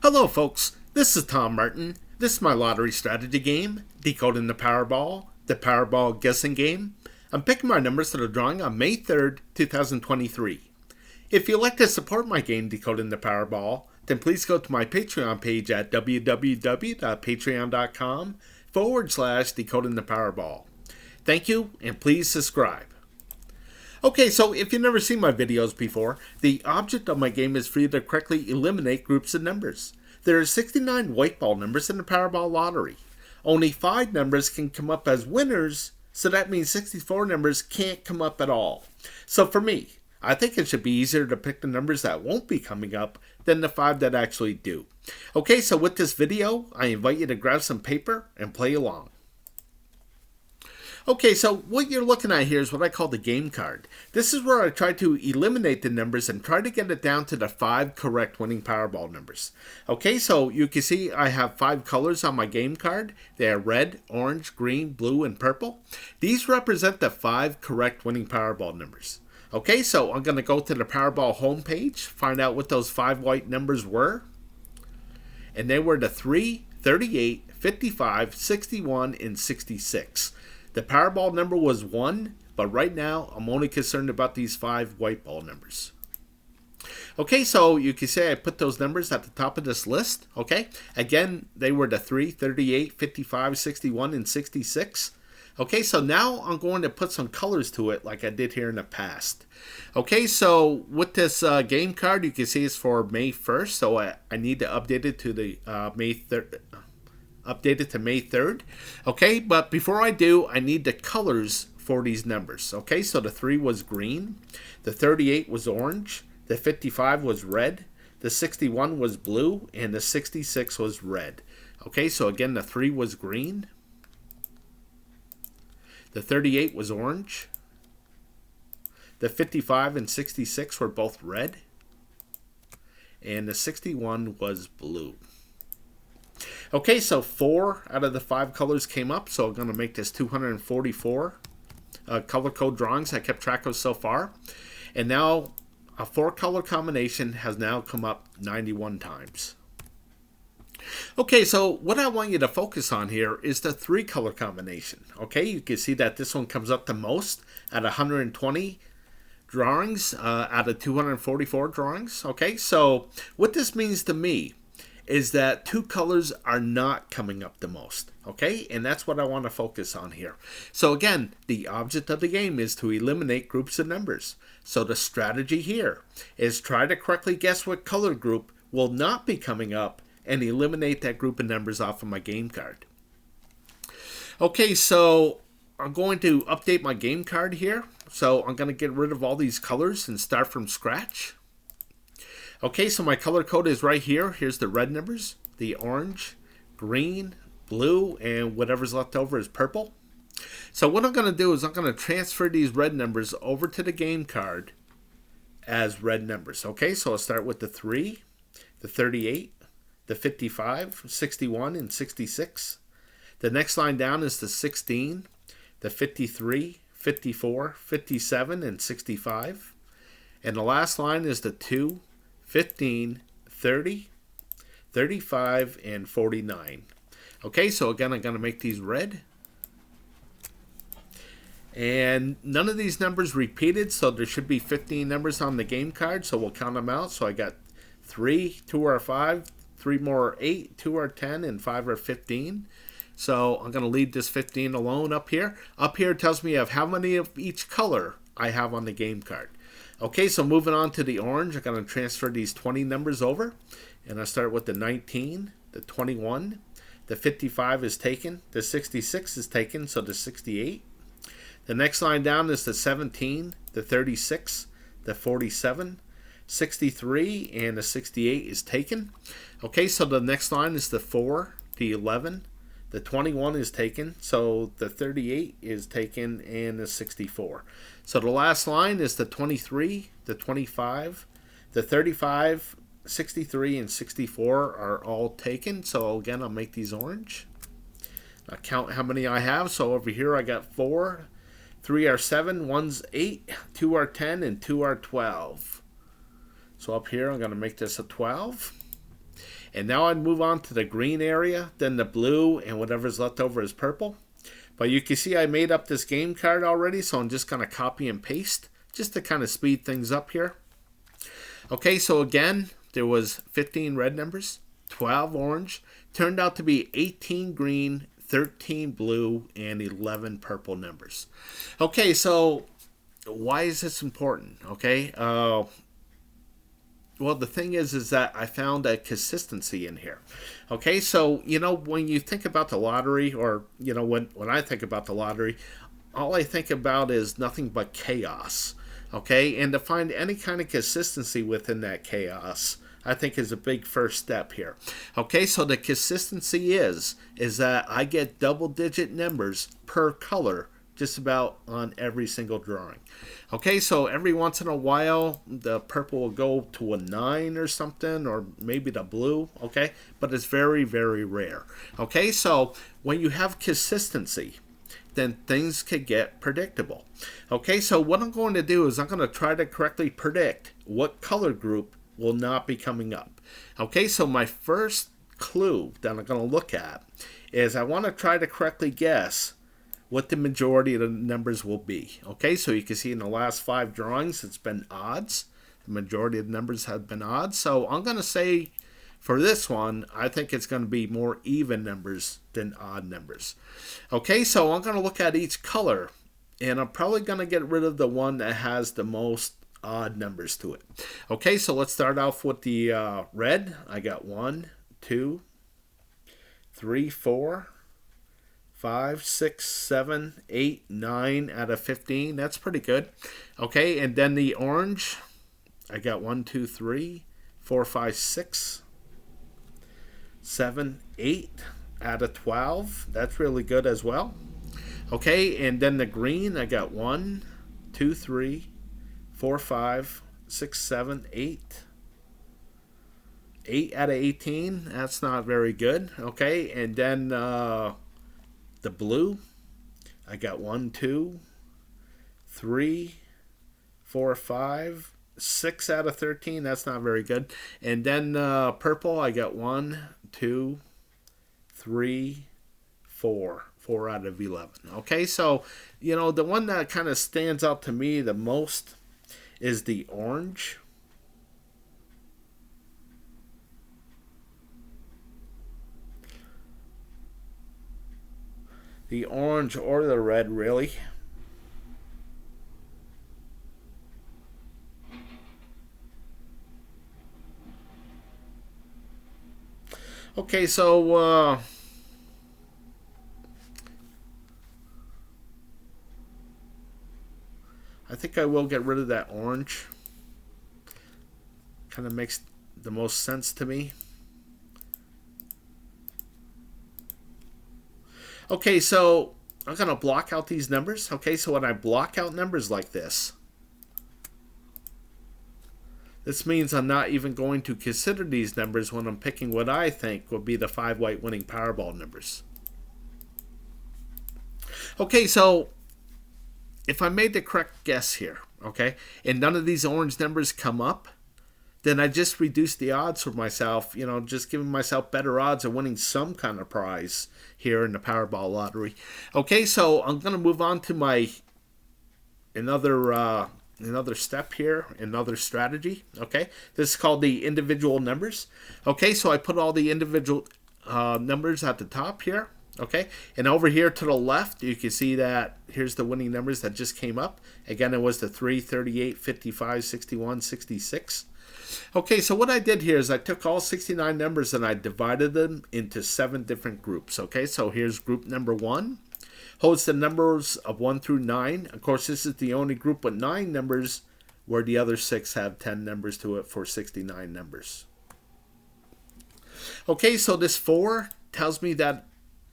Hello folks, this is Tom Martin. This is my lottery strategy game, Decoding the Powerball guessing game. I'm picking my numbers to the drawing on May 3rd, 2023. If you'd like to support my game, Decoding the Powerball, then please go to my Patreon page at www.patreon.com/Decoding the Powerball. Thank you, and please subscribe. Okay, so if you've never seen my videos before, the object of my game is for you to correctly eliminate groups of numbers. There are 69 white ball numbers in the Powerball Lottery. Only 5 numbers can come up as winners, so that means 64 numbers can't come up at all. So for me, I think it should be easier to pick the numbers that won't be coming up than the 5 that actually do. Okay, so with this video, I invite you to grab some paper and play along. Okay, so what you're looking at here is what I call the game card. This is where I try to eliminate the numbers and try to get it down to the 5 correct winning Powerball numbers. Okay, so you can see I have 5 colors on my game card. They are red, orange, green, blue, and purple. These represent the 5 correct winning Powerball numbers. Okay, so I'm going to go to the Powerball homepage, find out what those 5 white numbers were. And they were the 3, 38, 55, 61, and 66. The Powerball number was 1, but right now I'm only concerned about these 5 white ball numbers. Okay, so you can say I put those numbers at the top of this list. Okay, again, they were the 3, 38, 55, 61, and 66. Okay, so now I'm going to put some colors to it like I did here in the past. Okay, so with this game card, you can see it's for May 1st, so I need to update it to the May 3rd. Updated to May 3rd. Okay, but before I do, I need the colors for these numbers. Okay, so the 3 was green, the 38 was orange, the 55 was red, the 61 was blue, and the 66 was red. Okay, so again, the 3 was green, the 38 was orange, the 55 and 66 were both red, and the 61 was blue. Okay, so 4 out of the 5 colors came up, so I'm going to make this 244 color code drawings I kept track of so far. And now a 4 color combination has now come up 91 times. Okay, so what I want you to focus on here is the 3 color combination. Okay, you can see that this one comes up the most at 120 drawings out of 244 drawings. Okay, so what this means to me is that 2 colors are not coming up the most, okay? And that's what I want to focus on here. So again, the object of the game is to eliminate groups of numbers. So the strategy here is try to correctly guess what color group will not be coming up and eliminate that group of numbers off of my game card. Okay, so I'm going to update my game card here. So I'm going to get rid of all these colors and start from scratch. Okay, so my color code is right here. Here's the red numbers, the orange, green, blue, and whatever's left over is purple. So what I'm going to do is I'm going to transfer these red numbers over to the game card as red numbers. Okay, so I'll start with the 3, the 38, the 55, 61, and 66. The next line down is the 16, the 53, 54, 57, and 65. And the last line is the 2, 15, 30, 35, and 49. Okay, so again, I'm going to make these red. And none of these numbers repeated, so there should be 15 numbers on the game card, so we'll count them out. So I got 3, 2 are 5, 3 more are 8, 2 are 10, and 5 are 15. So I'm going to leave this 15 alone up here. Up here it tells me of how many of each color I have on the game card. Okay, so moving on to the orange, I'm going to transfer these 20 numbers over. And I start with the 19, the 21, the 55 is taken, the 66 is taken, so the 68. The next line down is the 17, the 36, the 47, 63, and the 68 is taken. Okay, so the next line is the 4, the 11, the 21 is taken, so the 38 is taken, and the 64. So the last line is the 23, the 25, the 35, 63, and 64 are all taken. So again, I'll make these orange. I'll count how many I have. So over here I got 4, 3 are 7, 1's 8, 2 are 10, and 2 are 12. So up here I'm going to make this a 12. And now I'd move on to the green area, then the blue, and whatever's left over is purple. But you can see I made up this game card already, so I'm just going to copy and paste just to kind of speed things up here. Okay, so again, there was 15 red numbers, 12 orange, turned out to be 18 green, 13 blue, and 11 purple numbers. Okay, so why is this important? Okay, well, the thing is that I found a consistency in here. Okay, so, when you think about the lottery, or, when I think about the lottery, all I think about is nothing but chaos. Okay, and to find any kind of consistency within that chaos, I think is a big first step here. Okay, so the consistency is that I get double-digit numbers per color just about on every single drawing. Okay, so every once in a while, the purple will go to a 9 or something, or maybe the blue, okay? But it's very, very rare. Okay, so when you have consistency, then things could get predictable. Okay, so what I'm going to do is I'm going to try to correctly predict what color group will not be coming up. Okay, so my first clue that I'm going to look at is I want to try to correctly guess what the majority of the numbers will be. Okay, so you can see in the last 5 drawings, it's been odds. The majority of the numbers have been odds. So I'm going to say for this one, I think it's going to be more even numbers than odd numbers. Okay, so I'm going to look at each color, and I'm probably going to get rid of the one that has the most odd numbers to it. Okay, so let's start off with the red. I got 1, 2, 3, 4, 5, 6, 7, 8, 9 out of 15. That's pretty good. Okay, and then the orange, I got 1, 2, 3, 4, 5, 6, 7, 8 out of 12. That's really good as well. Okay, and then the green, I got 1, 2, 3, 4, 5, 6, 7, 8. 8 out of 18. That's not very good. Okay, and then the blue, I got 1, 2, 3, 4, 5, 6 out of 13. That's not very good. And then purple, I got 1, 2, 3, 4. 4 out of 11. Okay, so, the one that kind of stands out to me the most is the orange. The orange or the red, really. Okay, so I think I will get rid of that orange. Kind of makes the most sense to me. Okay, so I'm going to block out these numbers. Okay, so when I block out numbers like this means I'm not even going to consider these numbers when I'm picking what I think will be the 5 white winning Powerball numbers. Okay, so if I made the correct guess here, okay, and none of these orange numbers come up, then I just reduce the odds for myself, just giving myself better odds of winning some kind of prize here in the Powerball Lottery. Okay, so I'm going to move on to my another step here, another strategy. Okay, this is called the individual numbers. Okay, so I put all the individual numbers at the top here. Okay, and over here to the left, you can see that here's the winning numbers that just came up. Again, it was the 3, 38, 55, 61, 66. Okay, so what I did here is I took all 69 numbers and I divided them into 7 different groups. Okay, so here's group number 1. Holds the numbers of 1 through 9. Of course, this is the only group with 9 numbers, where the other 6 have 10 numbers to it for 69 numbers. Okay, so this 4 tells me that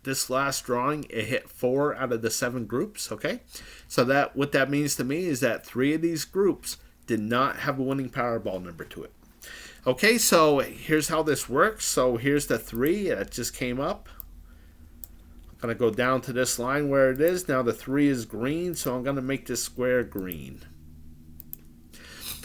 this last drawing, it hit 4 out of the 7 groups. Okay, so that what that means to me is that 3 of these groups did not have a winning Powerball number to it. Okay, so here's how this works. So here's the 3 that just came up. I'm going to go down to this line where it is. Now the 3 is green, so I'm going to make this square green.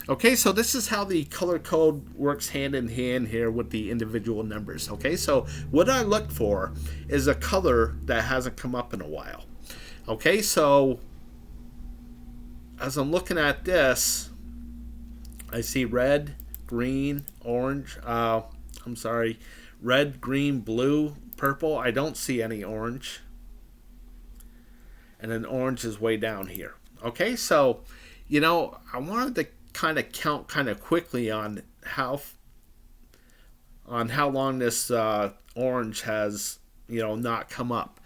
Okay, so this is how the color code works hand in hand here with the individual numbers. Okay, so what I look for is a color that hasn't come up in a while. Okay, so as I'm looking at this, I see red, green, orange. I'm sorry, red, green, blue, purple. I don't see any orange. And then orange is way down here. Okay, so, I wanted to kind of count kind of quickly on how long this orange has, not come up.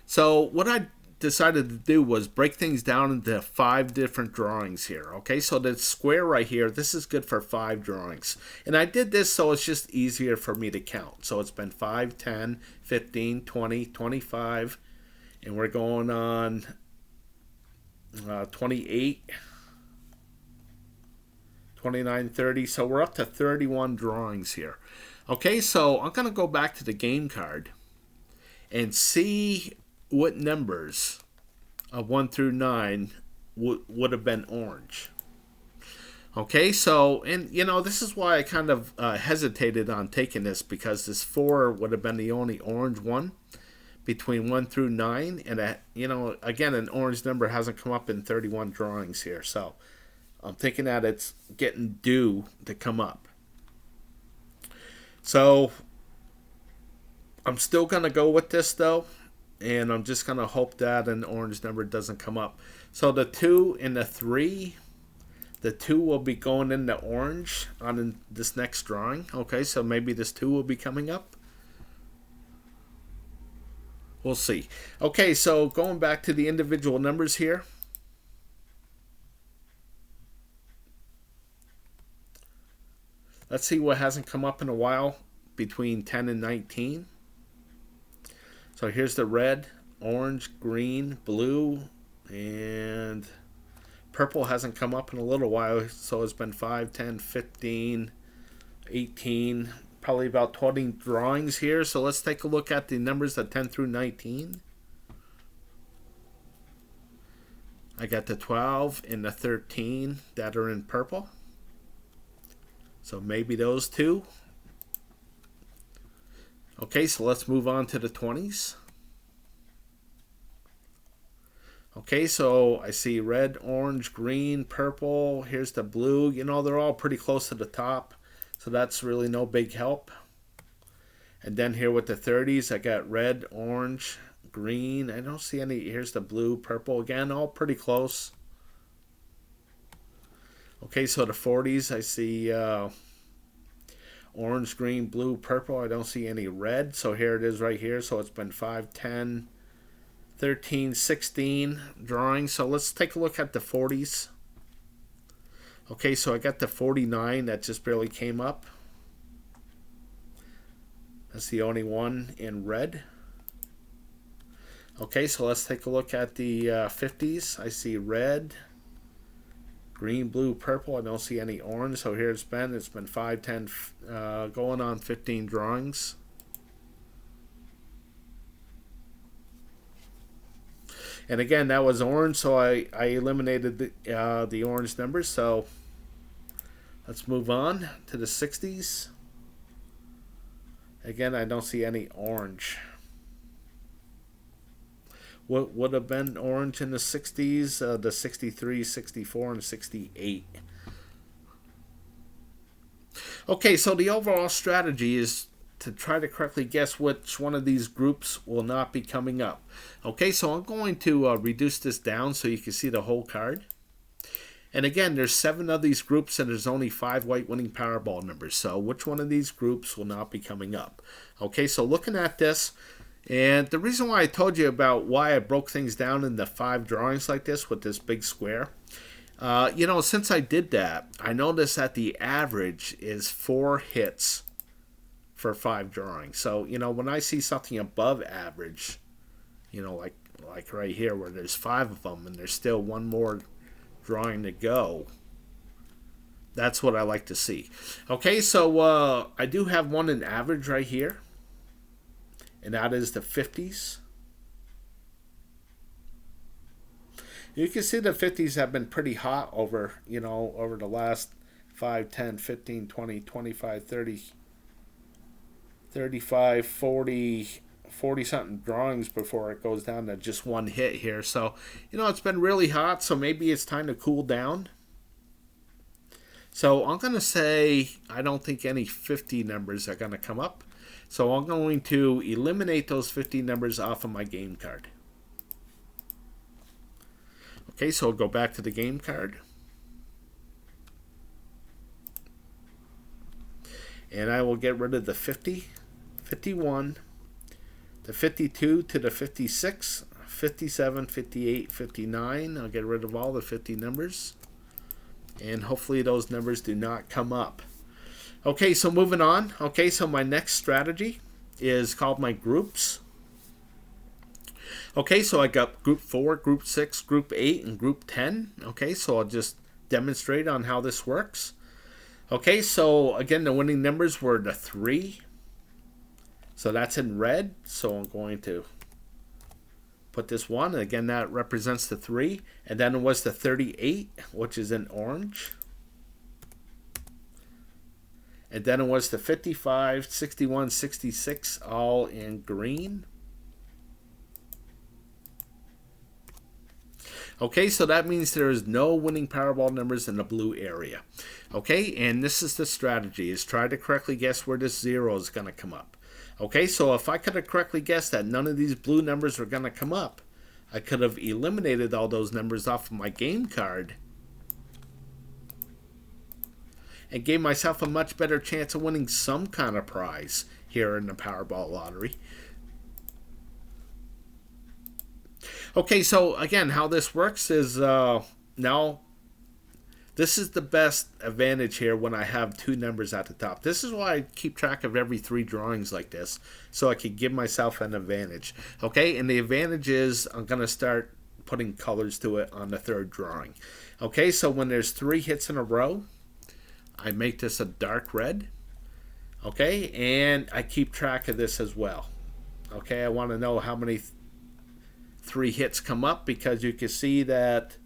So what I decided to do was break things down into 5 different drawings here. Okay, so the square right here, this is good for 5 drawings. And I did this so it's just easier for me to count. So it's been 5, 10, 15, 20, 25, and we're going on 28, 29, 30. So we're up to 31 drawings here. Okay, so I'm going to go back to the game card and see what numbers of 1 through 9 would have been orange. Okay, so, and this is why I kind of hesitated on taking this, because this 4 would have been the only orange one between 1 through 9, and again, an orange number hasn't come up in 31 drawings here, so I'm thinking that it's getting due to come up. So I'm still going to go with this though, and I'm just going to hope that an orange number doesn't come up. So the 2 and the 3, the 2 will be going into orange on this next drawing. Okay, so maybe this 2 will be coming up. We'll see. Okay, so going back to the individual numbers here. Let's see what hasn't come up in a while between 10 and 19. So here's the red, orange, green, blue, and purple hasn't come up in a little while. So it's been 5, 10, 15, 18, probably about 20 drawings here. So let's take a look at the numbers of 10 through 19. I got the 12 and the 13 that are in purple. So maybe those 2. Okay, so let's move on to the 20s. Okay, so I see red, orange, green, purple. Here's the blue. They're all pretty close to the top, so that's really no big help. And then here with the 30s, I got red, orange, green. I don't see any. Here's the blue, purple. Again, all pretty close. Okay, so the 40s, I see orange, green, blue, purple. I don't see any red. So here it is right here. So it's been 5, 10, 13, 16 drawings. So let's take a look at the 40s. Okay, so I got the 49 that just barely came up. That's the only one in red. Okay, so let's take a look at the 50s. I see red, green, blue, purple. I don't see any orange. So here it's been 5, 10, going on 15 drawings. And again, that was orange, so I eliminated the orange numbers. So let's move on to the 60s. Again, I don't see any orange. What would have been orange in the 60s? The 63, 64, and 68. Okay, so the overall strategy is to try to correctly guess which one of these groups will not be coming up. Okay, so I'm going to reduce this down so you can see the whole card. And again, there's 7 of these groups and there's only 5 white winning Powerball numbers. So which one of these groups will not be coming up? Okay, so looking at this, and the reason why I told you about why I broke things down into 5 drawings like this with this big square, since I did that, I noticed that the average is 4 hits for 5 drawings. So, when I see something above average, like right here where there's 5 of them and there's still one more drawing to go, that's what I like to see. Okay, so I do have one in average right here, and that is the 50s. You can see the 50s have been pretty hot over the last 5, 10, 15, 20, 25, 30, 35, 40, 40 something drawings before it goes down to just one hit here. So, it's been really hot, so maybe it's time to cool down. So I'm going to say I don't think any 50 numbers are going to come up. So I'm going to eliminate those 50 numbers off of my game card. Okay, so I'll go back to the game card. And I will get rid of the 50, 51, the 52 to the 56, 57, 58, 59. I'll get rid of all the 50 numbers. And hopefully those numbers do not come up. Okay, so moving on. Okay, so my next strategy is called my groups. Okay, so I got group 4, group 6, group 8, and group 10. Okay, so I'll just demonstrate on how this works. Okay, so again, the winning numbers were the 3. So that's in red. So I'm going to put this 1. Again, that represents the 3. And then it was the 38, which is in orange. And then it was the 55, 61, 66, all in green. Okay, so that means there is no winning Powerball numbers in the blue area. Okay, and this is the strategy, is try to correctly guess where this 0 is going to come up. Okay, so if I could have correctly guessed that none of these blue numbers were going to come up, I could have eliminated all those numbers off of my game card and gave myself a much better chance of winning some kind of prize here in the Powerball Lottery. Okay, so again, how this works is now this is the best advantage here when I have 2 numbers at the top. This is why I keep track of every 3 drawings like this, so I can give myself an advantage. Okay, and the advantage is I'm going to start putting colors to it on the 3rd drawing. Okay, so when there's 3 hits in a row, I make this a dark red. Okay, and I keep track of this as well. Okay, I want to know how many 3 hits come up, because you can see that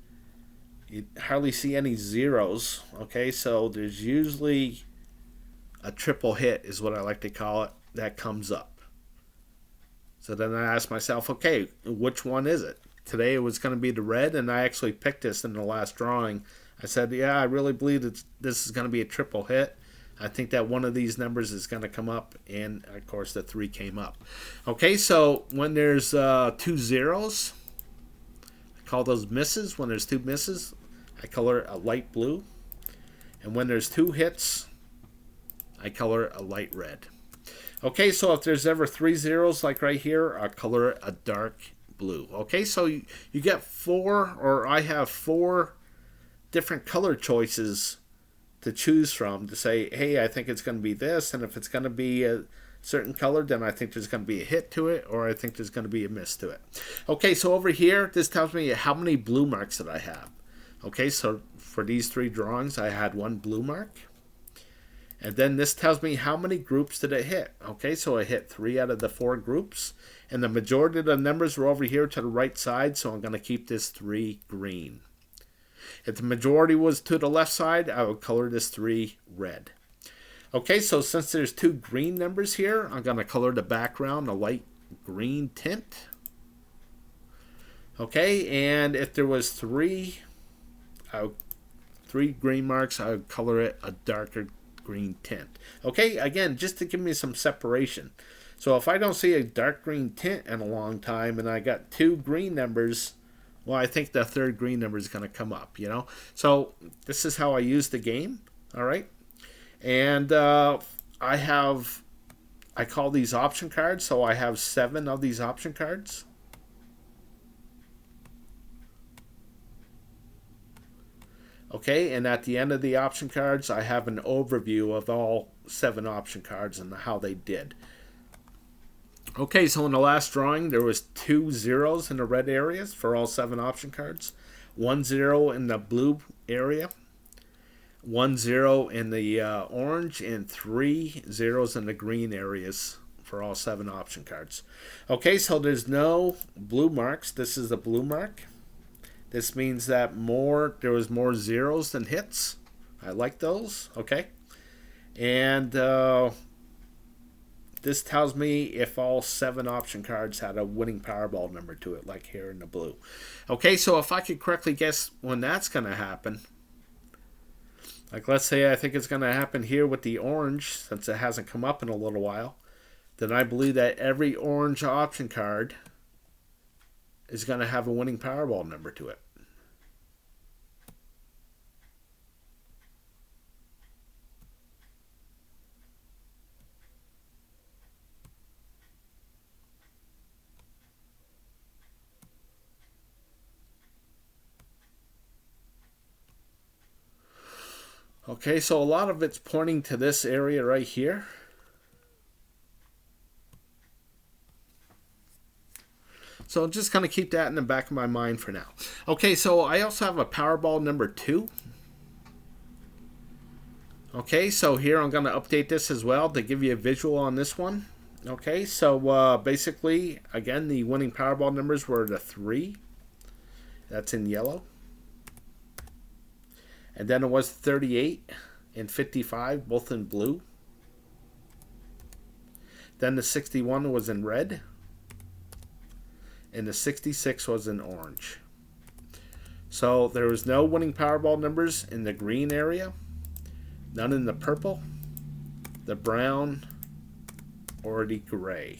you hardly see any zeros. Okay, so there's usually a triple hit, is what I like to call it, that comes up. So then I ask myself, okay, which one is it? Today it was going to be the red, and I actually picked this in the last drawing. I said, yeah, I really believe that this is going to be a triple hit. I think that one of these numbers is going to come up, and of course the 3 came up. Okay, so when there's 2 zeros, I call those misses. When there's 2 misses, I color a light blue. And when there's 2 hits, I color a light red. Okay, so if there's ever 3 zeros like right here, I color a dark blue. Okay, so you get 4, or I have 4 different color choices to choose from to say, hey, I think it's going to be this, and if it's going to be a certain color, then I think there's going to be a hit to it, or I think there's going to be a miss to it. Okay, so over here, this tells me how many blue marks that I have. Okay, so for these 3 drawings, I had 1 blue mark. And then this tells me how many groups did it hit. Okay, so I hit 3 out of the 4 groups, and the majority of the numbers were over here to the right side, so I'm going to keep this 3 green. If the majority was to the left side, I would color this 3 red. Okay, so since there's 2 green numbers here, I'm going to color the background a light green tint. Okay, and if there was 3 green marks, I would color it a darker green tint. Okay, again, just to give me some separation. So if I don't see a dark green tint in a long time and I got 2 green numbers, well, I think the 3rd green number is going to come up, So this is how I use the game, all right? And I call these option cards, so I have 7 of these option cards. Okay, and at the end of the option cards, I have an overview of all 7 option cards and how they did. Okay, so in the last drawing, there was 2 zeros in the red areas for all 7 option cards, 1 0 in the blue area, 1 0 in the orange, and 3 zeros in the green areas for all 7 option cards. Okay, so there's no blue marks. This is a blue mark. This means that there was more zeros than hits. I like those. Okay. And this tells me if all 7 option cards had a winning Powerball number to it, like here in the blue. Okay, so if I could correctly guess when that's going to happen, like let's say I think it's going to happen here with the orange, since it hasn't come up in a little while, then I believe that every orange option card is going to have a winning Powerball number to it. Okay, so a lot of it's pointing to this area right here. So I'm just going to keep that in the back of my mind for now. Okay, so I also have a Powerball number 2. Okay, so here I'm going to update this as well to give you a visual on this one. Okay, so basically, again, the winning Powerball numbers were the 3. That's in yellow. And then it was 38 and 55, both in blue. Then the 61 was in red. And the 66 was in orange. So there was no winning Powerball numbers in the green area. None in the purple, the brown, or the gray.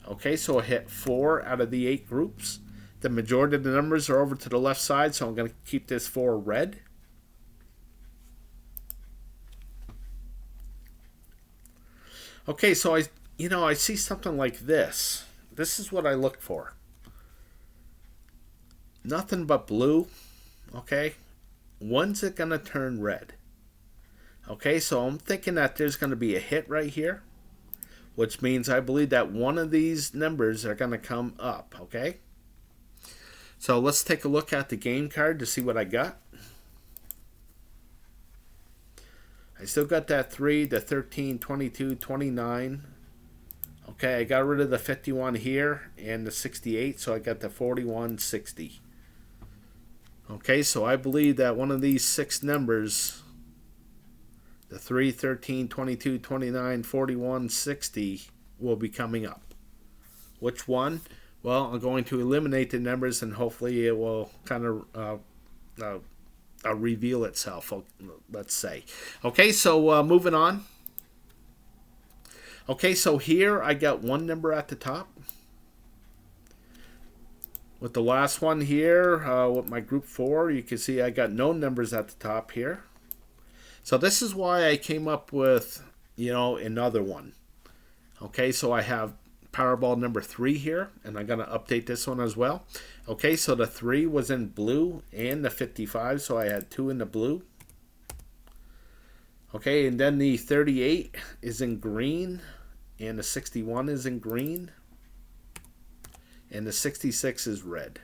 Okay, so I hit 4 out of the 8 groups. The majority of the numbers are over to the left side, so I'm going to keep this 4 red. Okay, so I see something like this. This is what I look for. Nothing but blue. Okay, when's it going to turn red? Okay, so I'm thinking that there's going to be a hit right here, which means I believe that one of these numbers are going to come up. Okay, so let's take a look at the game card to see what I got. I still got that 3, the 13, 22, 29. Okay, I got rid of the 51 here and the 68, so I got the 41, 60. Okay, so I believe that one of these 6 numbers, the 3, 13, 22, 29, 41, 60, will be coming up. Which one? Well, I'm going to eliminate the numbers and hopefully it will kind of reveal itself, let's say. Okay, so moving on. Okay, so here I got 1 number at the top. With the last one here, with my group 4, you can see I got no numbers at the top here. So this is why I came up with, another one. Okay, so I have Powerball number 3 here, and I'm going to update this one as well. Okay, so the 3 was in blue and the 55, so I had 2 in the blue. Okay, and then the 38 is in green, and the 61 is in green, and the 66 is red.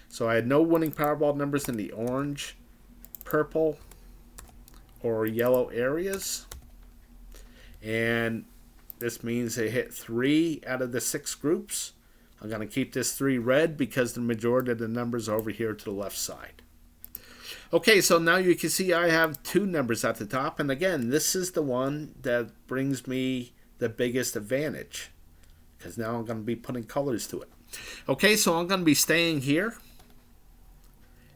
So I had no winning Powerball numbers in the orange, purple, or yellow areas. And this means they hit 3 out of the 6 groups. I'm going to keep this 3 red because the majority of the numbers are over here to the left side. Okay, so now you can see I have 2 numbers at the top. And again, this is the one that brings me the biggest advantage, because now I'm going to be putting colors to it. Okay, so I'm going to be staying here,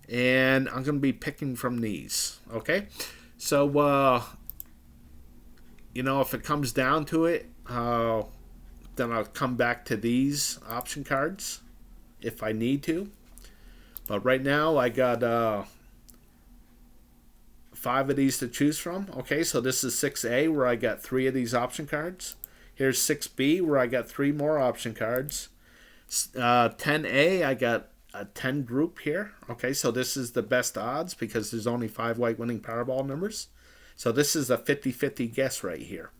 and I'm going to be picking from these. Okay, so if it comes down to it, then I'll come back to these option cards if I need to. But right now I got 5 of these to choose from. Okay, so this is 6A, where I got 3 of these option cards. Here's 6B, where I got 3 more option cards. 10A, I got a 10 group here. Okay, so this is the best odds because there's only 5 white winning Powerball numbers. So this is a 50-50 guess right here.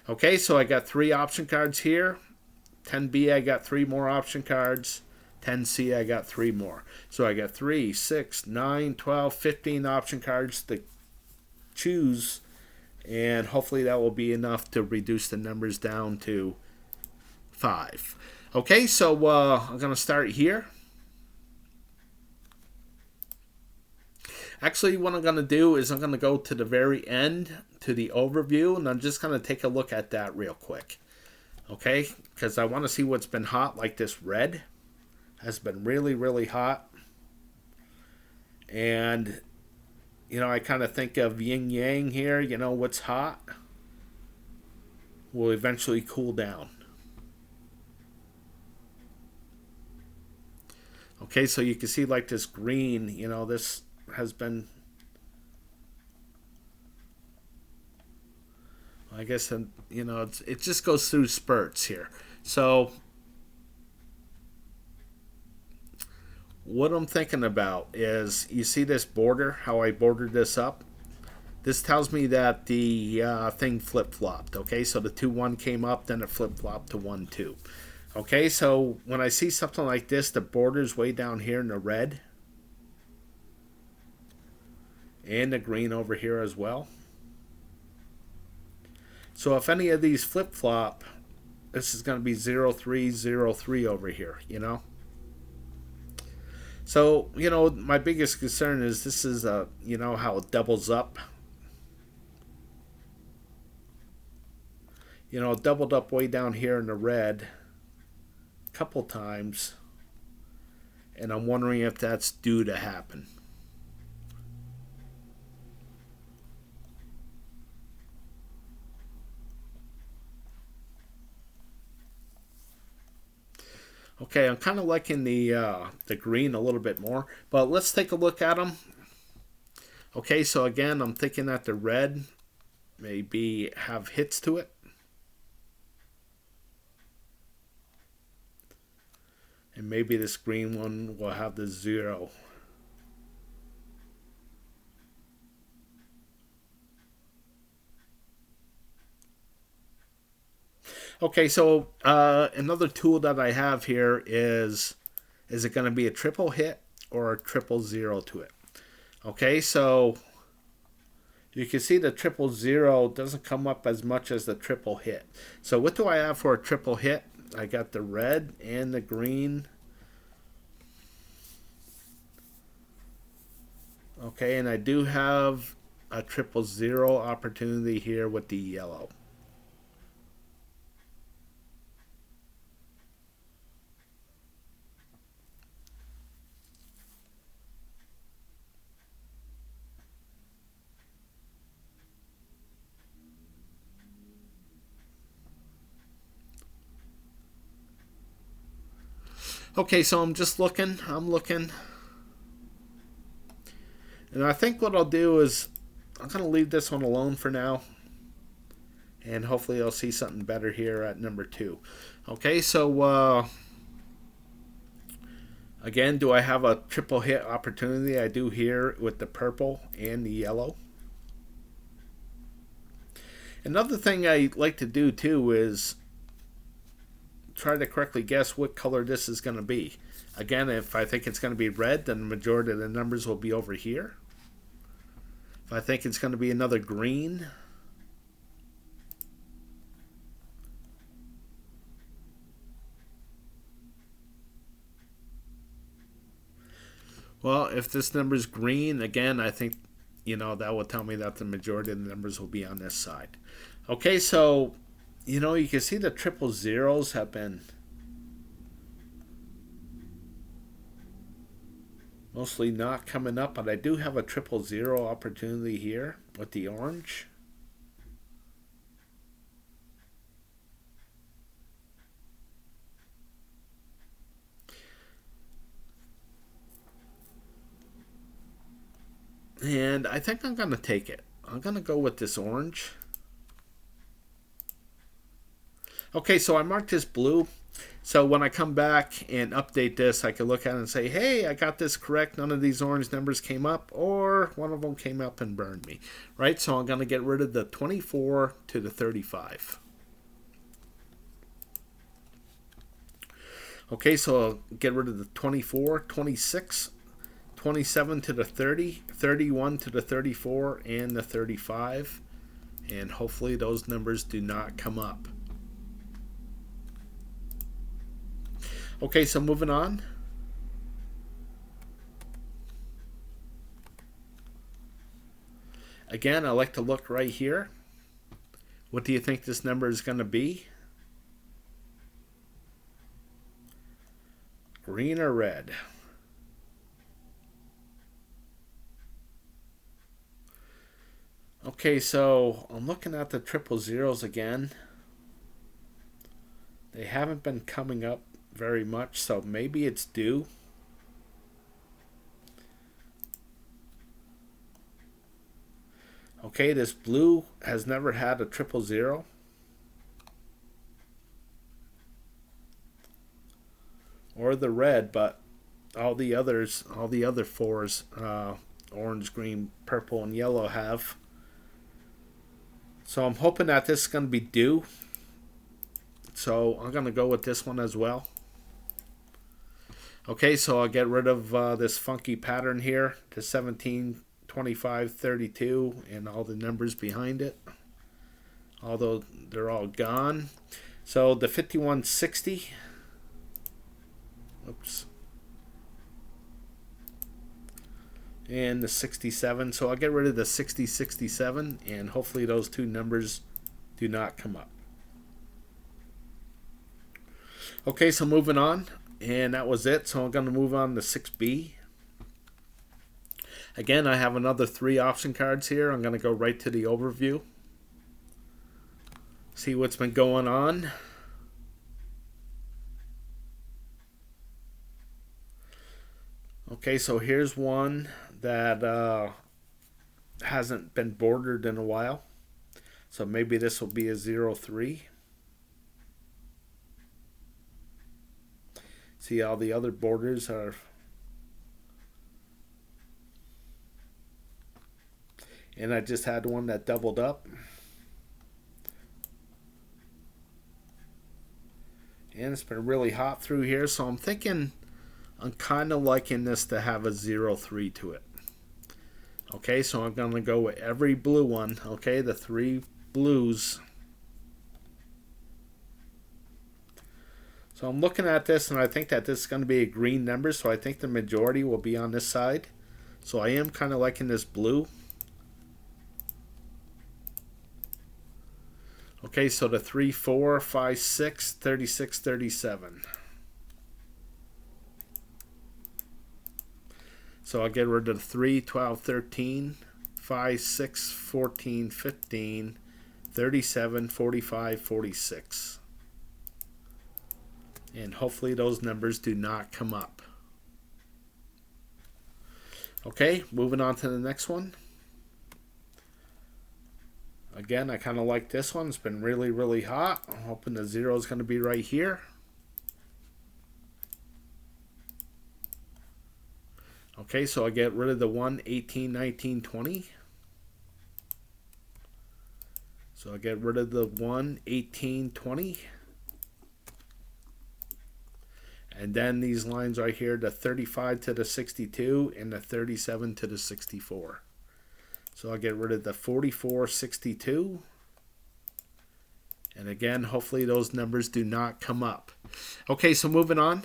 Okay, so I got 3 option cards here. 10B, I got 3 more option cards. 10C, I got 3 more. So I got 3, 6, 9, 12, 15 option cards to choose, and hopefully that will be enough to reduce the numbers down to 5. Okay, so I'm going to start here. Actually, what I'm going to do is I'm going to go to the very end to the overview, and I'm just going to take a look at that real quick. Okay, because I want to see what's been hot. Like this red has been really, really hot. And, you know, I kind of think of yin yang here. You know, what's hot will eventually cool down. Okay, so you can see like this green, you know, this has been, I guess, you know, it just goes through spurts here. So what I'm thinking about is, you see this border, how I bordered this up? This tells me that the thing flip-flopped. Okay, so the 2-1 came up, then it flip-flopped to 1-2. Okay, so when I see something like this, the border's way down here in the red. And the green over here as well. So if any of these flip-flop, this is going to be 0-3, 0-3 over here, you know. So, you know, my biggest concern is this is, you know, how it doubles up. You know, it doubled up way down here in the red a couple times. And I'm wondering if that's due to happen. Okay, I'm kind of liking the green a little bit more, but let's take a look at them. Okay, so again, I'm thinking that the red maybe have hits to it. And maybe this green one will have the 0. Okay, so another tool that I have here is it going to be a triple hit or a 000 to it? Okay, so you can see the 000 doesn't come up as much as the triple hit. So what do I have for a triple hit? I got the red and the green. Okay, and I do have a 000 opportunity here with the yellow. Okay, so I'm just looking. I'm looking. And I think what I'll do is I'm going to leave this one alone for now. And hopefully I'll see something better here at number 2. Okay, so again, do I have a triple hit opportunity? I do here with the purple and the yellow. Another thing I like to do too is try to correctly guess what color this is going to be. Again, if I think it's going to be red, then the majority of the numbers will be over here. If I think it's going to be another green, well, if this number is green, again, I think, you know, that will tell me that the majority of the numbers will be on this side. Okay, so, you know, you can see the 000s have been mostly not coming up, but I do have a 000 opportunity here with the orange. And I think I'm going to take it. I'm going to go with this orange. Okay, so I marked this blue. So when I come back and update this, I can look at it and say, hey, I got this correct. None of these orange numbers came up, or one of them came up and burned me. Right, so I'm going to get rid of the 24 to the 35. Okay, so I'll get rid of the 24, 26, 27 to the 30, 31 to the 34, and the 35. And hopefully those numbers do not come up. Okay, so moving on. Again, I like to look right here. What do you think this number is going to be? Green or red? Okay, so I'm looking at the triple zeros again. They haven't been coming up very much, so maybe it's due. Okay, this blue has never had a triple zero. Or the red, but all the other fours, orange, green, purple, and yellow have. So I'm hoping that this is going to be due. So I'm going to go with this one as well. Okay, so I'll get rid of this funky pattern here, the 17, 25, 32, and all the numbers behind it. Although they're all gone. So the 5160. Oops. And the 67. So I'll get rid of the 60, 67, and hopefully those two numbers do not come up. Okay, so moving on. And that was it. So I'm going to move on to 6B. Again, I have another 3 option cards here. I'm going to go right to the overview. See what's been going on. Okay, so here's one that hasn't been bordered in a while. So maybe this will be a 0-3. See, all the other borders are... And I just had one that doubled up. And it's been really hot through here, so I'm thinking I'm kind of liking this to have a 0-3 to it. Okay, so I'm going to go with every blue one. Okay, the 3 blues. So I'm looking at this, and I think that this is going to be a green number, so I think the majority will be on this side. So I am kind of liking this blue. Okay, so the 3, 4, 5, 6, 36, 37. So I'll get rid of the 3, 12, 13, 5, 6, 14, 15, 37, 45, 46. And hopefully those numbers do not come up. Okay, moving on to the next one. Again, I kind of like this one. It's been really, really hot. I'm hoping the 0 is going to be right here. Okay, so I get rid of the 1, 18, 19, 20. So I get rid of the 1, 18, 20. And then these lines right here, the 35 to the 62 and the 37 to the 64. So I'll get rid of the 44, 62. And again, hopefully those numbers do not come up. Okay, so moving on.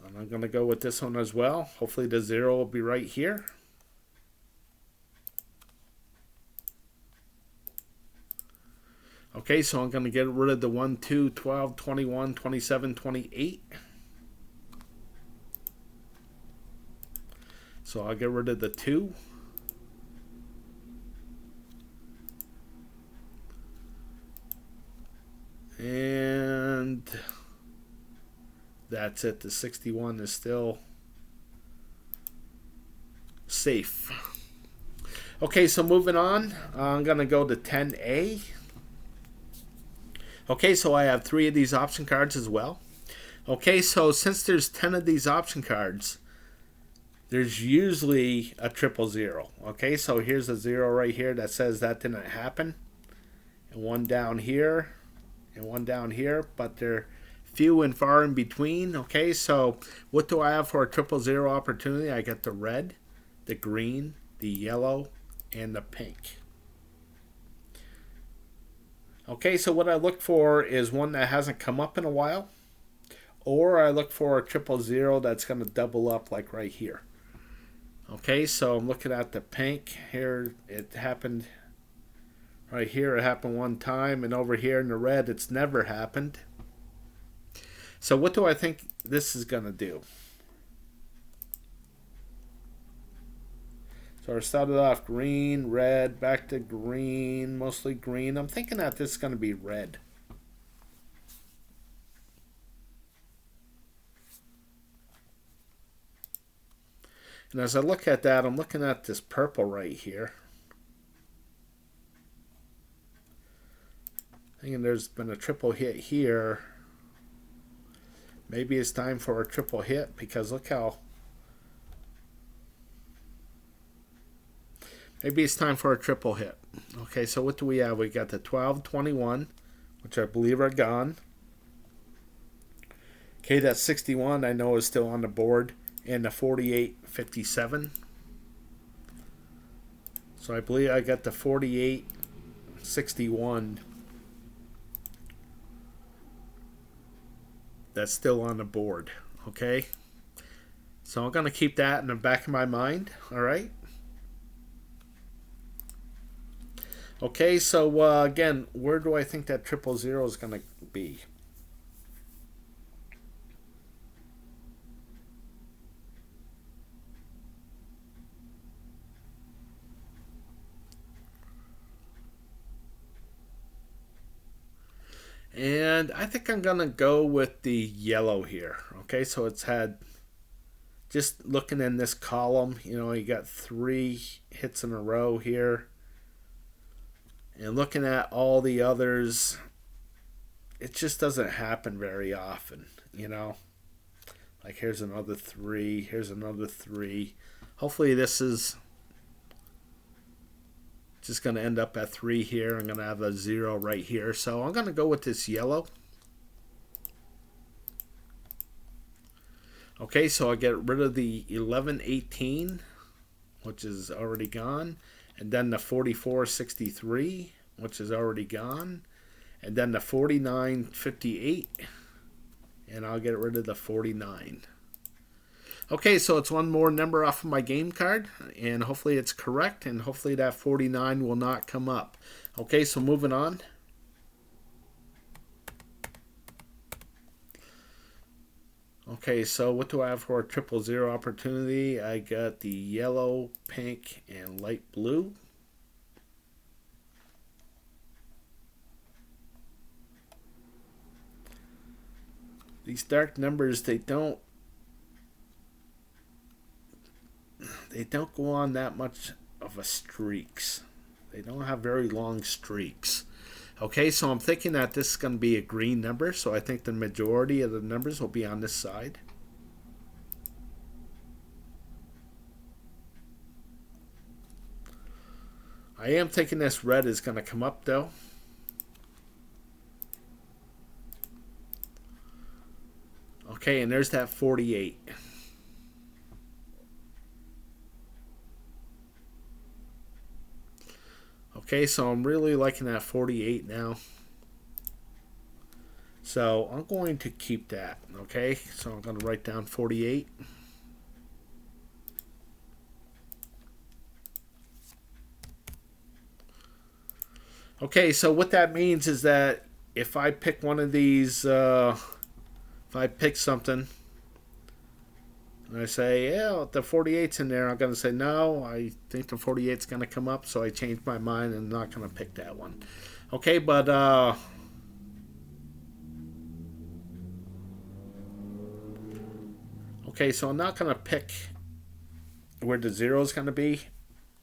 And I'm going to go with this one as well. Hopefully the 0 will be right here. Okay, so I'm going to get rid of the 1, 2, 12, 21, 27, 28. So I'll get rid of the 2. And that's it. The 61 is still safe. Okay, so moving on. I'm going to go to 10A. Okay, so I have 3 of these option cards as well. Okay, so since there's 10 of these option cards, there's usually a 000. Okay, so here's a 0 right here that says that didn't happen. And 1 down here, and 1 down here, but they're few and far in between. Okay, so what do I have for a 000 opportunity? I get the red, the green, the yellow, and the pink. Okay, so what I look for is one that hasn't come up in a while, or I look for a 000 that's going to double up like right here. Okay, so I'm looking at the pink here. It happened right here. It happened one time, and over here in the red, it's never happened. So what do I think this is going to do? So I started off green, red, back to green, mostly green. I'm thinking that this is going to be red. And as I look at that, I'm looking at this purple right here. Thinking there's been a triple hit here. Maybe it's time for a triple hit because look how... Maybe it's time for a triple hit. Okay, so what do we have? We got the 12, 21, which I believe are gone. Okay, that 61 I know is still on the board. And the 48, 57. So I believe I got the 48, 61. That's still on the board. Okay. So I'm going to keep that in the back of my mind. All right. Okay, so again, where do I think that 000 is going to be? And I think I'm going to go with the yellow here. Okay, so it's had, just looking in this column, you know, you got 3 hits in a row here. And looking at all the others, it just doesn't happen very often, you know. Like here's another 3, here's another 3. Hopefully this is just going to end up at 3 here. I'm going to have a 0 right here. So I'm going to go with this yellow. Okay, so I get rid of the 1118, which is already gone. And then the 4463, which is already gone. And then the 4958. And I'll get rid of the 49. Okay, so it's one more number off of my game card, and hopefully it's correct, and hopefully that 49 will not come up. Okay, so moving on. Okay, so what do I have for a 000 opportunity? I got the yellow, pink, and light blue. These dark numbers, they don't go on that much of a streaks. They don't have very long streaks. Okay, so I'm thinking that this is going to be a green number, so I think the majority of the numbers will be on this side. I am thinking this red is going to come up though. Okay, and there's that 48. Okay, so I'm really liking that 48 now. So I'm going to keep that. Okay, so I'm going to write down 48. Okay, so what that means is that if I pick one of these, if I pick something, and I say, yeah, the 48's in there, I'm going to say, no, I think the 48's going to come up, so I changed my mind and I'm not going to pick that one. Okay, but, okay, so I'm not going to pick where the 0 is going to be.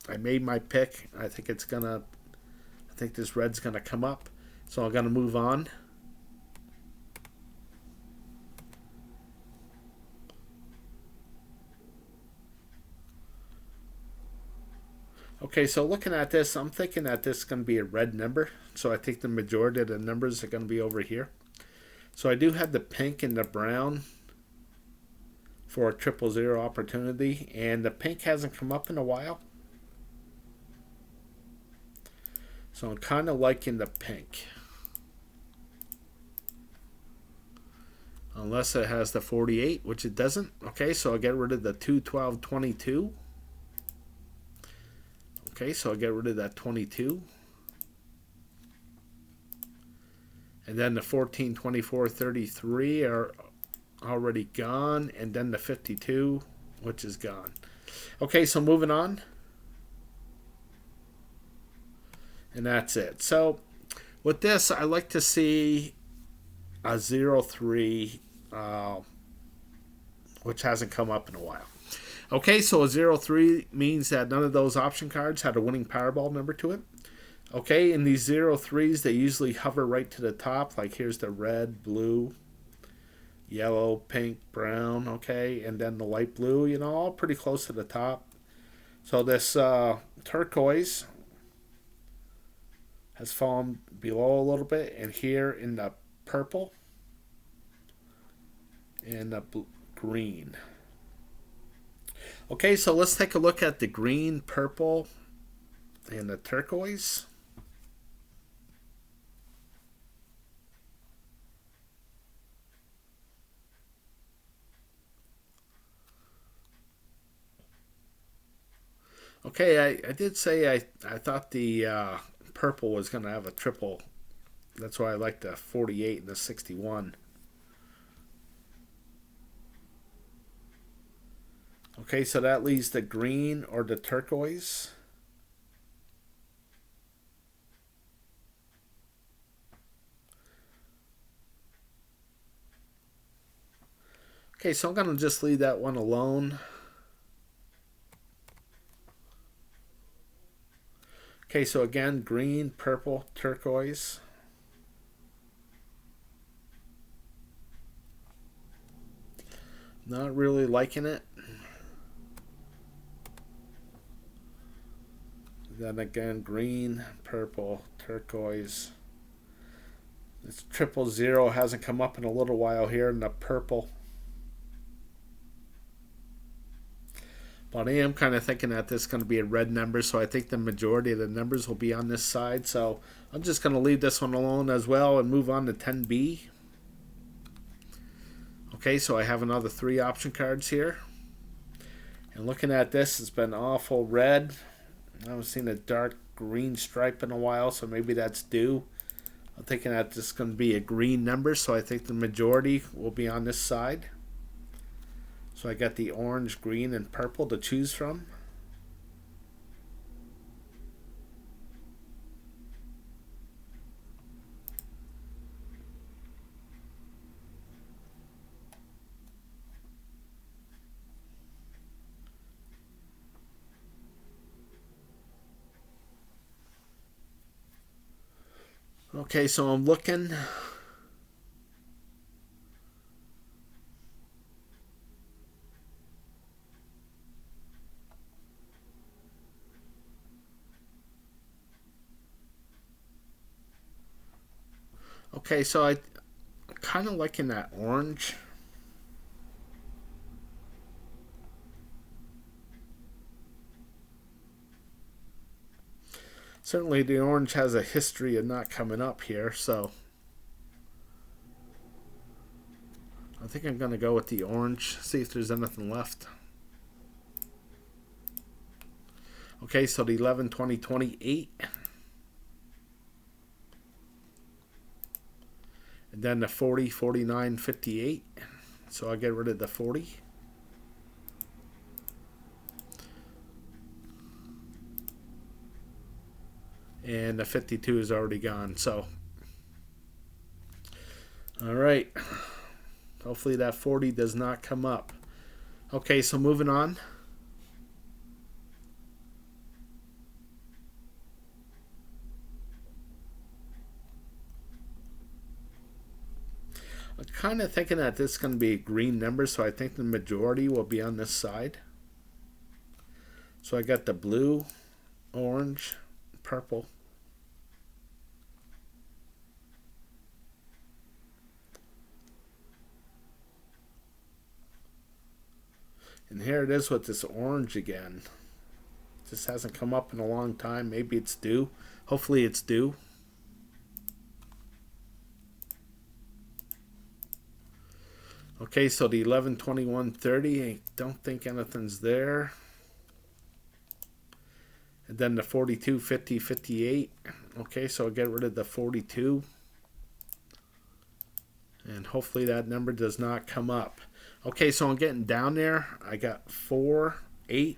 I made my pick. I think it's going to, I think this red's going to come up, so I'm going to move on. Okay, so looking at this, I'm thinking that this is going to be a red number. So I think the majority of the numbers are going to be over here. So I do have the pink and the brown for a 000 opportunity. And the pink hasn't come up in a while. So I'm kind of liking the pink. I'm unless it has the 48, which it doesn't. Okay, so I'll get rid of the 2, 12, 22. Okay, so I'll get rid of that 22. And then the 14, 24, 33 are already gone. And then the 52, which is gone. Okay, so moving on. And that's it. So with this, I like to see a 03, which hasn't come up in a while. Okay, so a 03 means that none of those option cards had a winning Powerball number to it. Okay, in these 03s, they usually hover right to the top. Like here's the red, blue, yellow, pink, brown, okay, and then the light blue, you know, all pretty close to the top. So this turquoise has fallen below a little bit, and here in the purple and the green. Okay, so let's take a look at the green, purple, and the turquoise. Okay, I did say I thought the purple was going to have a triple. That's why I like the 48 and the 61. Okay, so that leaves the green or the turquoise. Okay, so I'm going to just leave that one alone. Okay, so again, green, purple, turquoise. Not really liking it. Then again, green, purple, turquoise. This 000 hasn't come up in a little while here in the purple. But I am kind of thinking that this is going to be a red number, so I think the majority of the numbers will be on this side. So I'm just going to leave this one alone as well and move on to 10B. Okay, so I have another 3 option cards here. And looking at this, it's been awful red. I haven't seen a dark green stripe in a while, so maybe that's due. I'm thinking that this is going to be a green number, so I think the majority will be on this side. So I got the orange, green, and purple to choose from. Okay, so I'm looking. Okay, so I'm kind of liking that orange. Certainly the orange has a history of not coming up here, so I think I'm going to go with the orange, see if there's anything left. Okay, so the 11, 20, 28. And then the 40, 49, 58. So I'll get rid of the 40. And the 52 is already gone. So, all right. Hopefully that 40 does not come up. Okay, so moving on. I'm kind of thinking that this is going to be a green number, so I think the majority will be on this side. So I got the blue, orange, purple. And here it is with this orange again. This hasn't come up in a long time. Maybe it's due. Hopefully it's due. Okay, so the 11, 21, 30, I don't think anything's there. And then the 42, 50, 58. Okay, so I'll get rid of the 42. And hopefully that number does not come up. Okay, so I'm getting down there. I got 4, 8,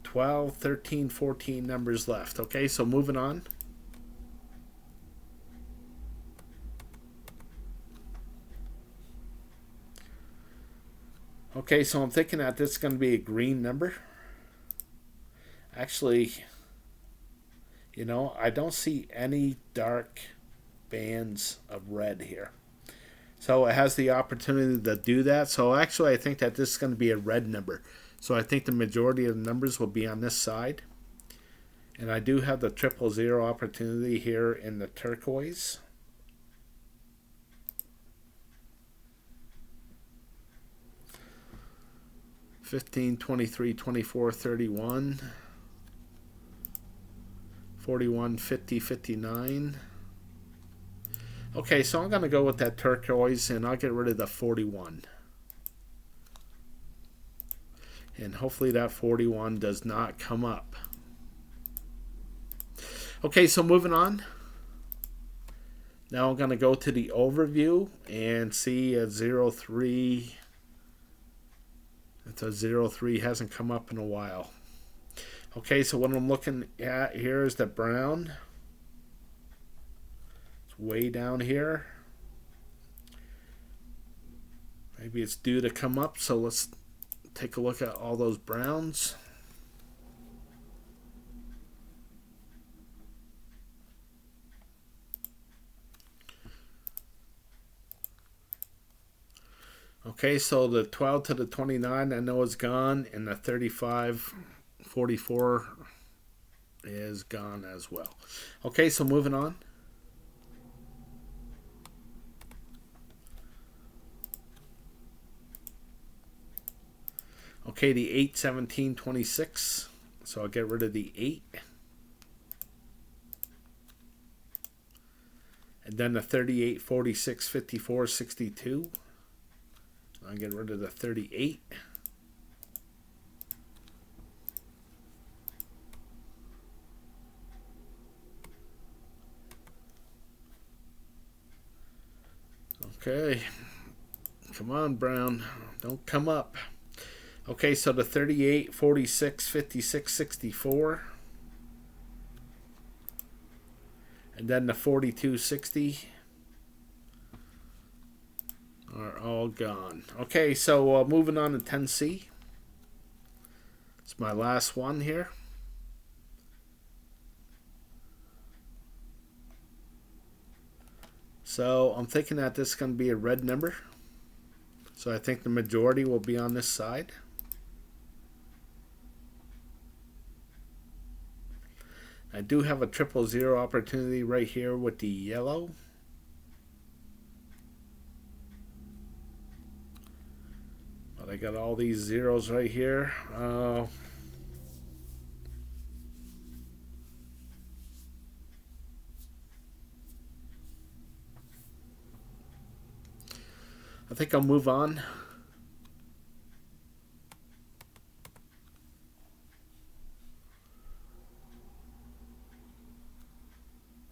12, 13, 14 numbers left. Okay, so moving on. Okay, so I'm thinking that this is going to be a green number. Actually, you know, I don't see any dark bands of red here. So it has the opportunity to do that. So actually, I think that this is going to be a red number. So I think the majority of the numbers will be on this side. And I do have the 000 opportunity here in the turquoise. $15, $23, $24, $31, $41, $50, $59. Okay, so I'm going to go with that turquoise, and I'll get rid of the 41. And hopefully that 41 does not come up. Okay, so moving on. Now I'm going to go to the overview and see a 03. It's a 03, hasn't come up in a while. Okay, so what I'm looking at here is the brown. It's way down here. Maybe it's due to come up, so let's take a look at all those browns. Okay, so the 12 to the 29 I know is gone, and the 35, 44 is gone as well. Okay, so moving on. Okay, the 8, 17, 26. So I'll get rid of the 8. And then the 38, 46, 54, 62. I'll get rid of the 38. Okay. Come on, brown. Don't come up. Okay, so the 38, 46, 56, 64. And then the 42, 60 are all gone. Okay, so moving on to 10C. It's my last one here. So I'm thinking that this is going to be a red number. So I think the majority will be on this side. I do have a 000 opportunity right here with the yellow. But I got all these zeros right here. I think I'll move on.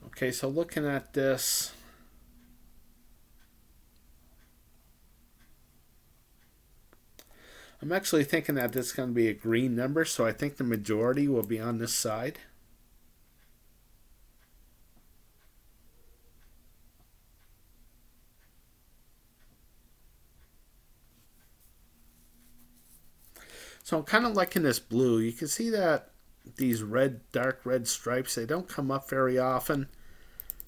Okay, so looking at this, I'm actually thinking that this is going to be a green number, so I think the majority will be on this side. So I'm kind of liking this blue. You can see that these red, dark red stripes, they don't come up very often.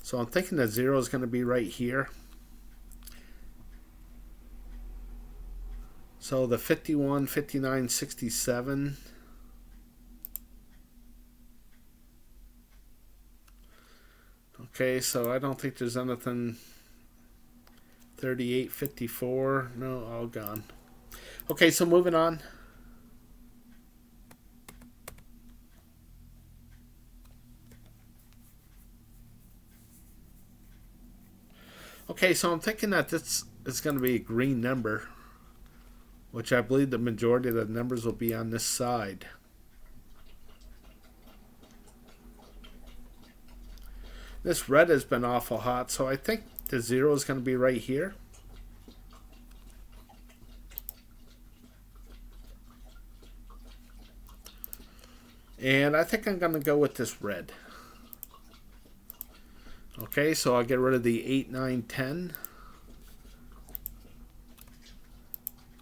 So I'm thinking the 0 is going to be right here. So the 51, 59, 67. Okay, so I don't think there's anything. 38, 54. No, all gone. Okay, so moving on. Okay, so I'm thinking that this is going to be a green number, which I believe the majority of the numbers will be on this side. This red has been awful hot, so I think the 0 is going to be right here. And I think I'm going to go with this red. Okay, so I'll get rid of the 8, 9, 10.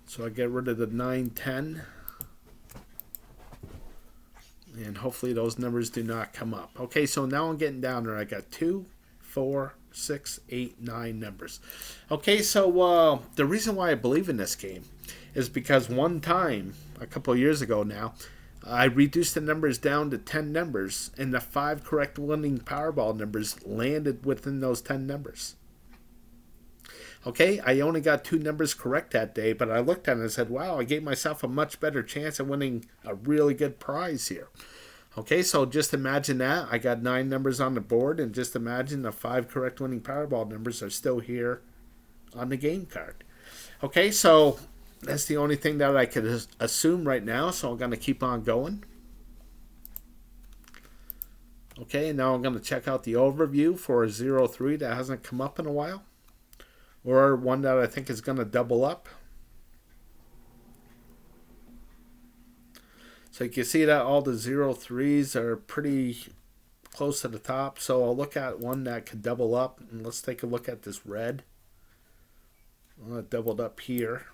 So I get rid of the 9, 10. And hopefully those numbers do not come up. Okay, so now I'm getting down there. I got 2, 4, 6, 8, 9 numbers. Okay, so the reason why I believe in this game is because one time, a couple of years ago now, I reduced the numbers down to 10 numbers, and the 5 correct winning Powerball numbers landed within those 10 numbers. Okay, I only got 2 numbers correct that day, but I looked at it and said, wow, I gave myself a much better chance of winning a really good prize here. Okay, so just imagine that. I got 9 numbers on the board, and just imagine the 5 correct winning Powerball numbers are still here on the game card. Okay, so that's the only thing that I could assume right now, so I'm going to keep on going. Okay, and now I'm going to check out the overview for a 0-3 that hasn't come up in a while, or one that I think is going to double up. So you can see that all the 0-3s are pretty close to the top, so I'll look at one that could double up, and let's take a look at this red. Well, it doubled up here.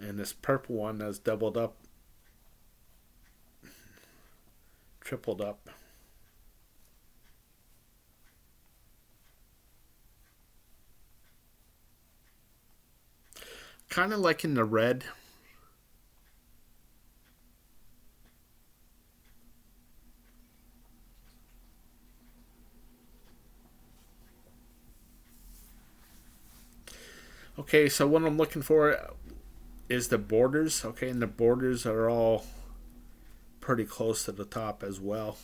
And this purple one has doubled up, tripled up. Kind of like in the red. Okay, so what I'm looking for is the borders. Okay, and the borders are all pretty close to the top as well.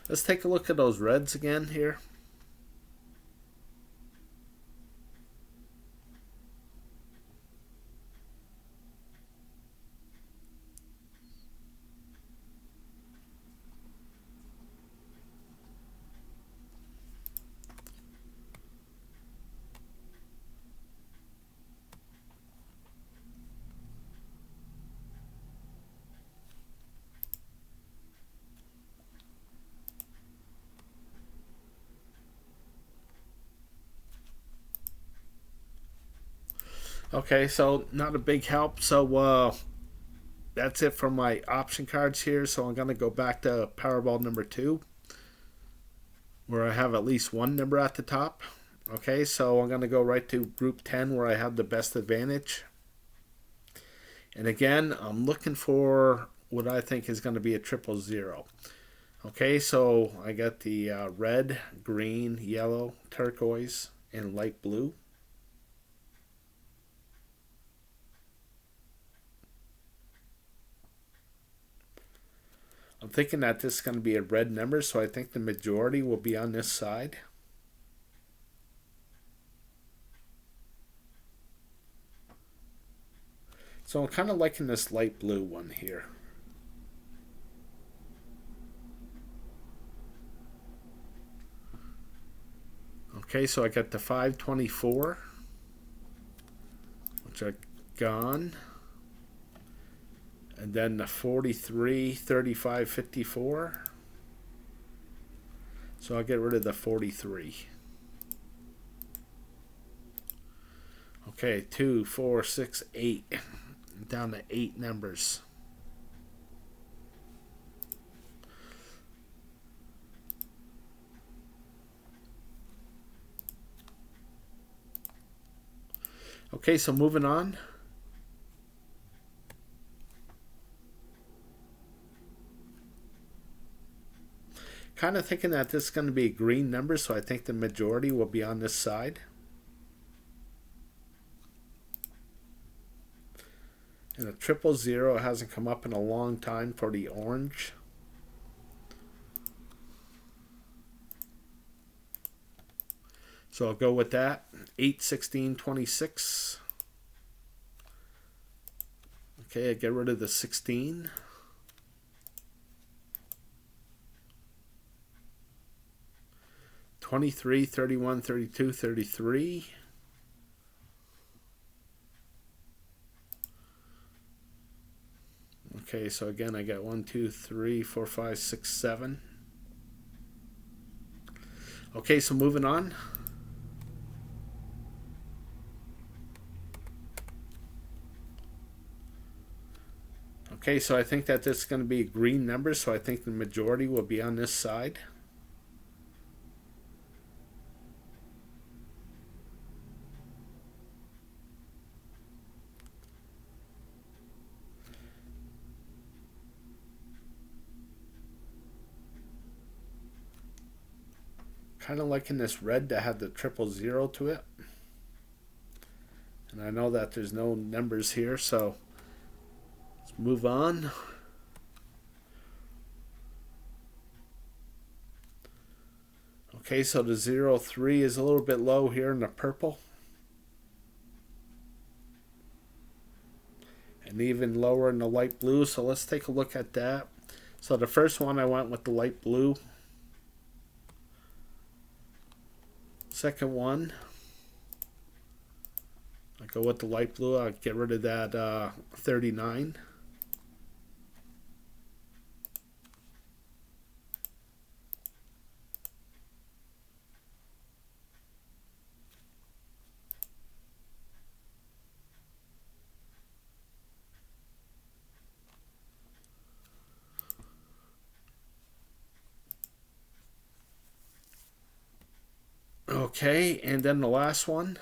Let's take a look at those reds again here. Okay, so not a big help. So that's it for my option cards here. So I'm going to go back to Powerball number 2, where I have at least one number at the top. Okay, so I'm going to go right to group 10, where I have the best advantage. And again, I'm looking for what I think is going to be a 000. Okay, so I got the red, green, yellow, turquoise, and light blue. I'm thinking that this is going to be a red number, so I think the majority will be on this side. So I'm kind of liking this light blue one here. Okay, so I got the 524, which are gone. And then the 43, 35, 54. So I'll get rid of the 43. Okay, 2, 4, 6, 8. Down to 8 numbers. Okay, so moving on. Kind of thinking that this is going to be a green number, so I think the majority will be on this side. And a 000 hasn't come up in a long time for the orange. So I'll go with that. 8, 16, 26. Okay, I get rid of the 16. 23, 31, 32, 33. Okay, so again, I got 1, 2, 3, 4, 5, 6, 7. Okay, so moving on. Okay, so I think that this is going to be a green number, so I think the majority will be on this side. Kind of liking this red that had the 000 to it. And I know that there's no numbers here, so let's move on. Okay, so the 03 is a little bit low here in the purple. And even lower in the light blue, so let's take a look at that. So the first one I went with the light blue. Second one, I go with the light blue. I'll get rid of that 39. Okay, and then the last one.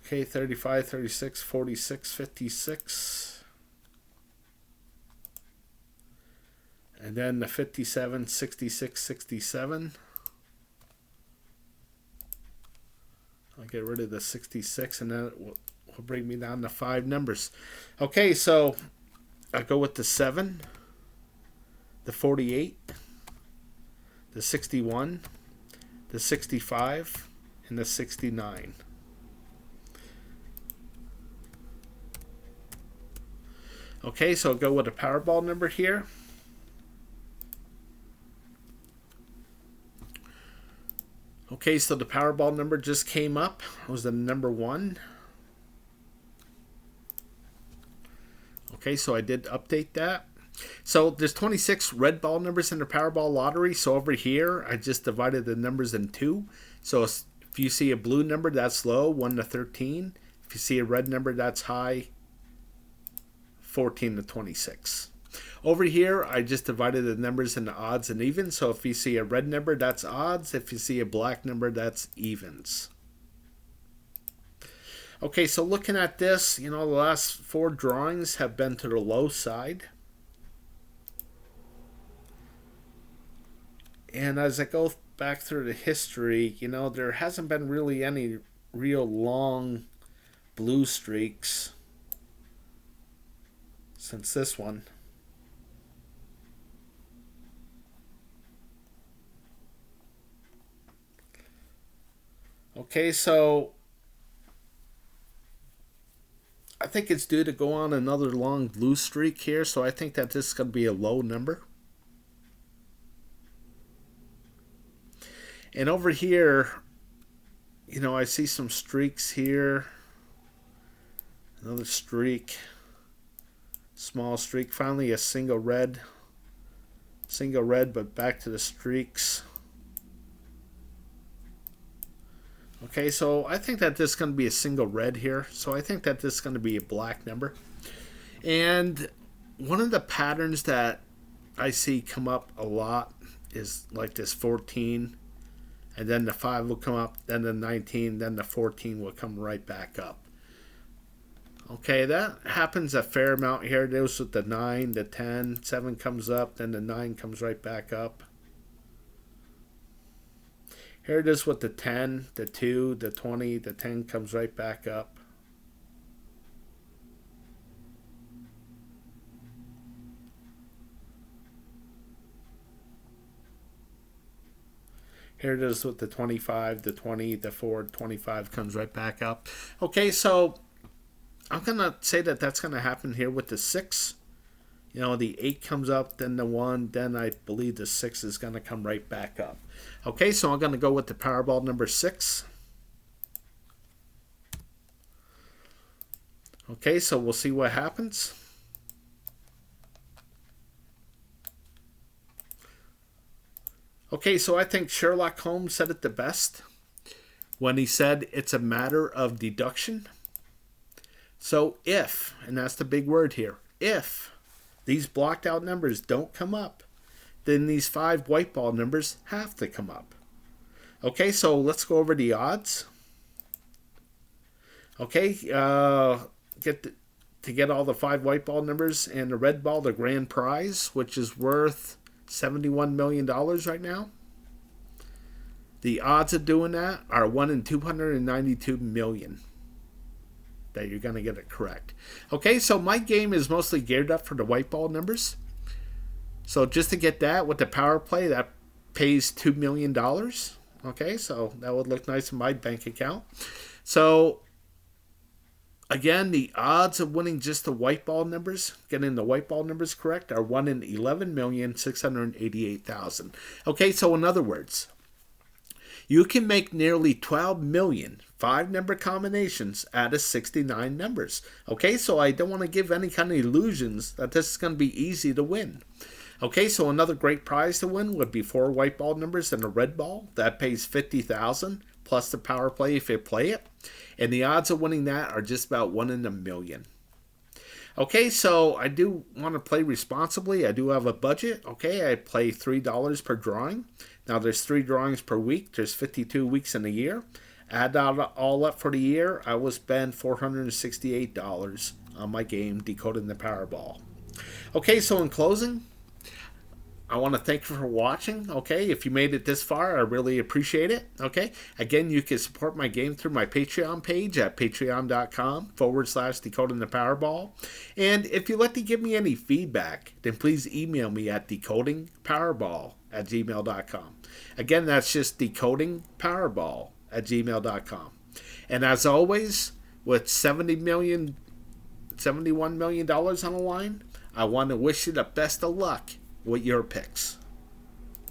Okay, 35, 36, 46, 56. And then the 57, 66, 67. I'll get rid of the 66, and then it will bring me down to 5 numbers. Okay, so I go with the 7, the 48, the 61, the 65, and the 69. Okay, so I'll go with a Powerball number here. Okay, so the Powerball number just came up. It was the number 1. Okay, so I did update that. So there's 26 red ball numbers in the Powerball Lottery. So over here, I just divided the numbers in 2. So if you see a blue number, that's low, 1 to 13. If you see a red number, that's high, 14 to 26. Over here, I just divided the numbers into odds and evens. So if you see a red number, that's odds. If you see a black number, that's evens. Okay, so looking at this, the last 4 drawings have been to the low side. And as I go back through the history, there hasn't been really any real long blue streaks since this one. Okay, so I think it's due to go on another long blue streak here, so I think that this is going to be a low number. And over here, I see some streaks here. Another streak. Small streak. Finally a single red. Single red, but back to the streaks. Okay, so I think that this is going to be a single red here. So I think that this is going to be a black number. And one of the patterns that I see come up a lot is like this 14. And then the 5 will come up, then the 19, then the 14 will come right back up. Okay, that happens a fair amount here. It goes with the 9, the 10, 7 comes up, then the 9 comes right back up. Here it is with the 10, the 2, the 20, the 10 comes right back up. Here it is with the 25, the 20, the 4, 25 comes right back up. Okay, so I'm going to say that that's going to happen here with the 6. You know, the 8 comes up, then the 1, then I believe the 6 is going to come right back up. Okay, so I'm going to go with the Powerball number 6. Okay, so we'll see what happens. Okay, so I think Sherlock Holmes said it the best when he said it's a matter of deduction. So if, and that's the big word here, if these blocked out numbers don't come up, then these 5 white ball numbers have to come up. Okay, so let's go over the odds. Okay, to get all the 5 white ball numbers and the red ball, the grand prize, which is worth $71 million right now. The odds of doing that are 1 in 292 million that you're going to get it correct. Okay, so my game is mostly geared up for the white ball numbers. So just to get that with the power play, that pays $2 million. Okay, so that would look nice in my bank account. So again, the odds of winning just the white ball numbers, getting the white ball numbers correct, are 1 in 11,688,000. Okay, so in other words, you can make nearly 12 million 5-number combinations out of 69 numbers. Okay, so I don't want to give any kind of illusions that this is going to be easy to win. Okay, so another great prize to win would be 4 white ball numbers and a red ball. That pays $50,000 plus the power play if you play it. And the odds of winning that are just about 1 in a million. Okay, so I do want to play responsibly. I do have a budget. Okay, I play $3 per drawing. Now there's 3 drawings per week. There's 52 weeks in a year. Add that all up for the year, I will spend $468 on my game, Decoding the Powerball. Okay, so in closing, I want to thank you for watching. Okay, if you made it this far, I really appreciate it. Okay, again, you can support my game through my Patreon page at patreon.com/Decoding the Powerball. And if you'd like to give me any feedback, then please email me at decodingpowerball@gmail.com. Again, that's just decodingpowerball@gmail.com. And as always, with $71 million on the line, I want to wish you the best of luck with your picks.